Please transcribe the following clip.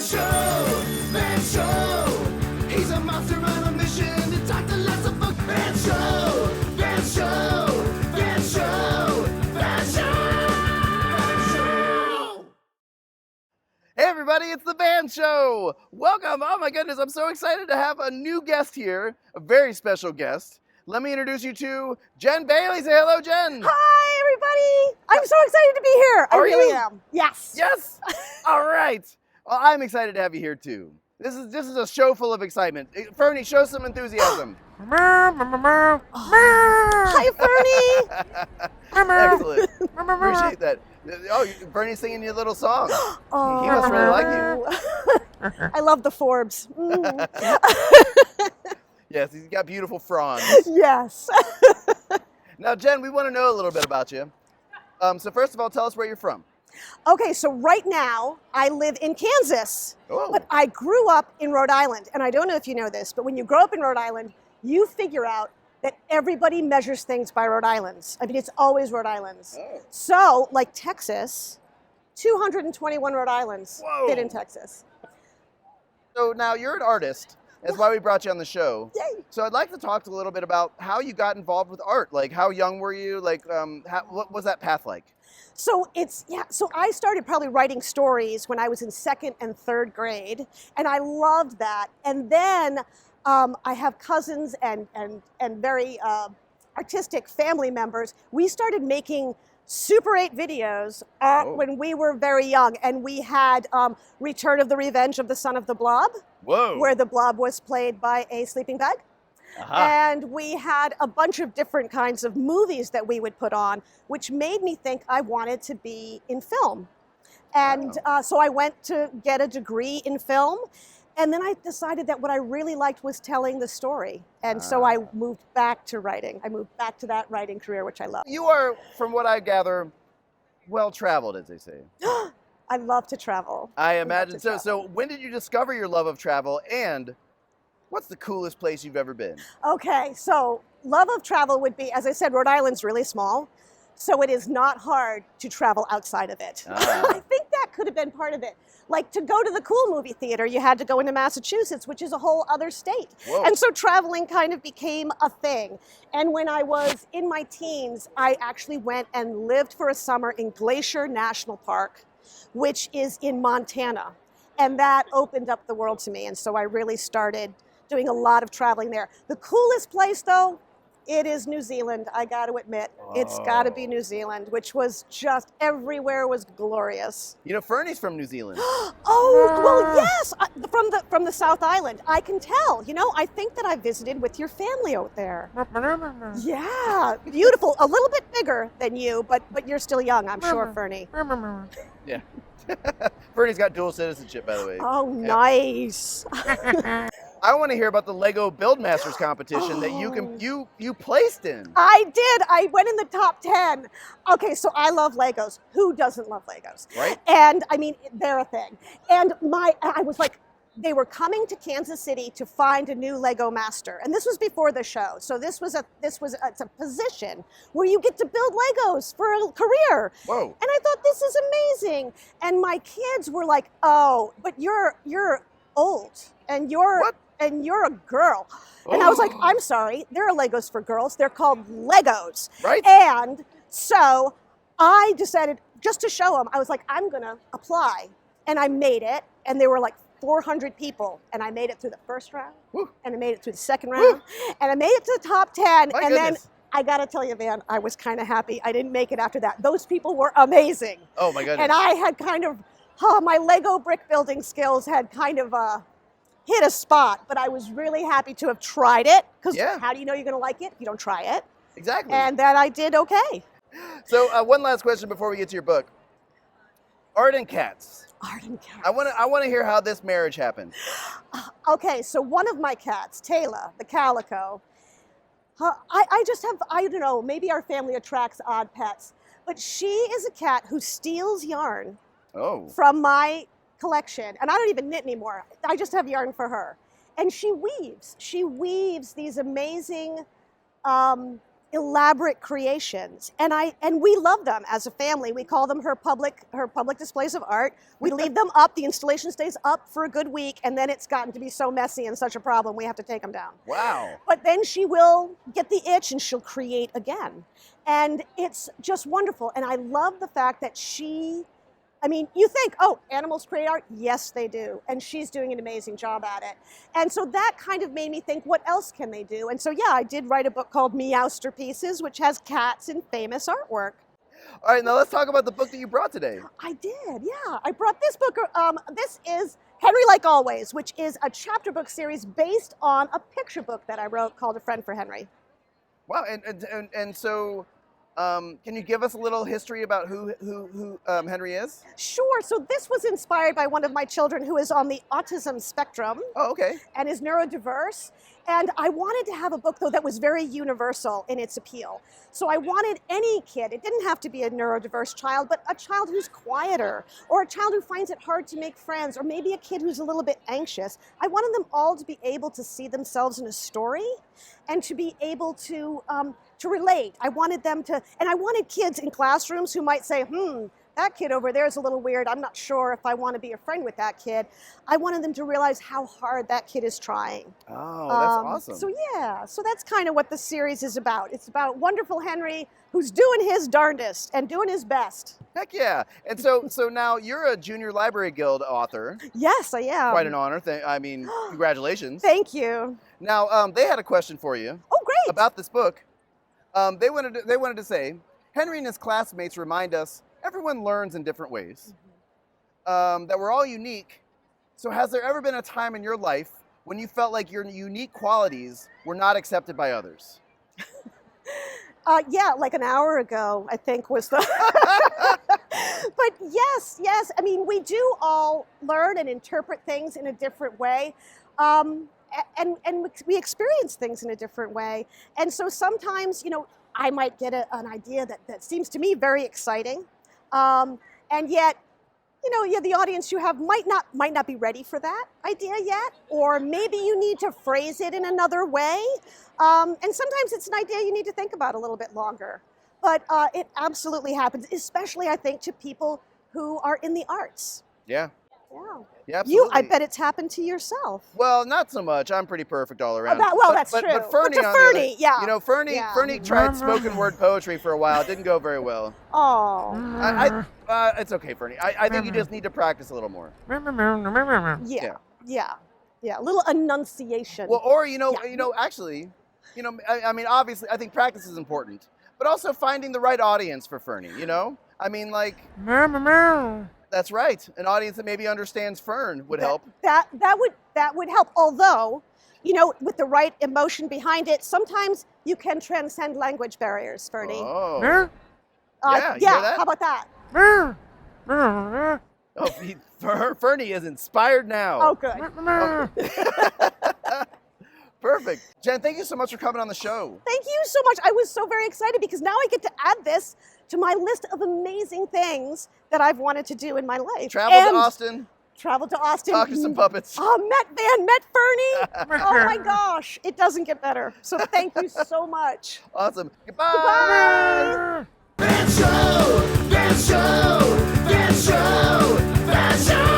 Van Show. He's a monster on a mission to talk to lots of folks. Van Show. Van Show. Van Show. Van Show. Hey everybody, it's the Van Show! Welcome! Oh my goodness, I'm so excited to have a new guest here, a very special guest. Let me introduce you to Jenn Bailey. Say hello, Jenn! Hi everybody! I'm so excited to be here. I really am. Yes. Yes! All right. Well, I'm excited to have you here too. This is a show full of excitement. Fernie, show some enthusiasm. Hi Fernie! Excellent. Appreciate that. Oh, Fernie's singing your little song. He must really like you. I love the Forbes. Yes, he's got beautiful fronds. Yes. Now, Jenn, we want to know a little bit about you. So first of all, tell us where you're from. Okay, so right now I live in Kansas, but I grew up in Rhode Island. And I don't know if you know this, but when you grow up in Rhode Island, you figure out that everybody measures things by Rhode Islands. I mean, it's always Rhode Islands. Oh. So, like Texas, 221 Rhode Islands fit in Texas. So now you're an artist. That's why we brought you on the show. Yay. So I'd like to talk a little bit about how you got involved with art. Like, how young were you? Like, what was that path like? So so I started probably writing stories when I was in 2nd and 3rd grade, and I loved that. And then I have cousins and very artistic family members. We started making Super 8 videos when we were very young, and we had Return of the Revenge of the Son of the Blob, where the Blob was played by a sleeping bag. And we had a bunch of different kinds of movies that we would put on, which made me think I wanted to be in film. And so I went to get a degree in film. And then I decided that what I really liked was telling the story. And so I moved back to writing. I moved back to that writing career, which I love. You are, from what I gather, well-traveled, as they say. I love to travel. I imagine so. So when did you discover your love of travel, and what's the coolest place you've ever been? Okay, so love of travel would be, as I said, Rhode Island's really small. So it is not hard to travel outside of it. I think that could have been part of it. Like, to go to the cool movie theater, you had to go into Massachusetts, which is a whole other state. And so traveling kind of became a thing. And when I was in my teens, I actually went and lived for a summer in Glacier National Park, which is in Montana. And that opened up the world to me. And so I really started doing a lot of traveling there. The coolest place, though, it is New Zealand, I got to admit. It's got to be New Zealand, which was just, everywhere was glorious. You know, Fernie's from New Zealand. Well, yes, from the South Island. I can tell. You know, I think that I visited with your family out there. Yeah, beautiful. A little bit bigger than you, but you're still young, I'm sure, Fernie. Yeah. Fernie's got dual citizenship, by the way. Oh, nice. I want to hear about the Lego Buildmasters competition that you placed in. I did. I went in the top 10. Okay, so I love Legos. Who doesn't love Legos? Right. And I mean, they're a thing. And I was like, they were coming to Kansas City to find a new Lego master, and this was before the show. So it's a position where you get to build Legos for a career. Whoa! And I thought, this is amazing. And my kids were like, "Oh, but you're old, and you're a girl." And I was like, "I'm sorry, there are Legos for girls. They're called Legos." Right. And so I decided, just to show them, I was like, I'm gonna apply, and I made it, and there were like 400 people, and I made it through the first round, and I made it through the second round, and I made it to the top 10, then I gotta tell you, Van, I was kind of happy I didn't make it after that. Those people were amazing. Oh my goodness. And I had kind of, my Lego brick building skills had kind of hit a spot, but I was really happy to have tried it, because how do you know you're gonna like it if you don't try it? Exactly. And then I did okay. So one last question before we get to your book. Art and cats. Art and cats. I want to hear how this marriage happened. Okay, so one of my cats, Taylor, the calico, I just have, I don't know, maybe our family attracts odd pets, but she is a cat who steals yarn from my collection, and I don't even knit anymore. I just have yarn for her. And she weaves. She weaves these amazing elaborate creations, and we love them as a family. We call them her public displays of art. We leave them up. The installation stays up for a good week, and then it's gotten to be so messy and such a problem we have to take them down. Wow. But then she will get the itch and she'll create again, and it's just wonderful. And I love the fact that you think, oh, animals create art? Yes, they do. And she's doing an amazing job at it. And so that kind of made me think, what else can they do? And so, yeah, I did write a book called Meowsterpieces, which has cats and famous artwork. All right, now let's talk about the book that you brought today. I did, yeah. I brought this book. This is Henry Like Always, which is a chapter book series based on a picture book that I wrote called A Friend for Henry. Wow, and so... can you give us a little history about who Henry is? Sure. So this was inspired by one of my children who is on the autism spectrum. Oh, okay. And is neurodiverse. And I wanted to have a book, though, that was very universal in its appeal. So I wanted any kid, it didn't have to be a neurodiverse child, but a child who's quieter, or a child who finds it hard to make friends, or maybe a kid who's a little bit anxious. I wanted them all to be able to see themselves in a story and to be able to relate. I wanted them to, and I wanted kids in classrooms who might say, that kid over there is a little weird. I'm not sure if I want to be a friend with that kid. I wanted them to realize how hard that kid is trying. Oh, that's awesome. So yeah, so that's kind of what the series is about. It's about wonderful Henry who's doing his darndest and doing his best. Heck yeah. And so now you're a Junior Library Guild author. Yes, I am. Quite an honor. Congratulations. Thank you. Now, they had a question for you. Oh, great. About this book. They wanted to say, Henry and his classmates remind us everyone learns in different ways, that we're all unique. So has there ever been a time in your life when you felt like your unique qualities were not accepted by others? Yeah, like an hour ago, I think was the... But yes. I mean, we do all learn and interpret things in a different way. And we experience things in a different way. And so sometimes, I might get an idea that seems to me very exciting. And yet, the audience you have might not be ready for that idea yet, or maybe you need to phrase it in another way. And sometimes it's an idea you need to think about a little bit longer. But it absolutely happens, especially, I think, to people who are in the arts. Yeah. Yeah, absolutely. I bet it's happened to yourself. Well, not so much. I'm pretty perfect all around. That's true. But Fernie, to Fernie, yeah. Fernie tried spoken word poetry for a while. It didn't go very well. Oh. It's okay, Fernie. I think you just need to practice a little more. Yeah. A little enunciation. Well, or actually, obviously, I think practice is important, but also finding the right audience for Fernie. That's right. An audience that maybe understands Fern would help. That would help. Although, with the right emotion behind it, sometimes you can transcend language barriers, Fernie. Oh. Yeah. You hear that? How about that? Oh, Fernie is inspired now. Oh, good. Perfect. Jenn, thank you so much for coming on the show. Thank you so much. I was so very excited because now I get to add this to my list of amazing things that I've wanted to do in my life. Travel to Austin. Talk to some puppets. Met Fernie. Oh my gosh, it doesn't get better. So thank you so much. Awesome. Goodbye. Goodbye. Van Show.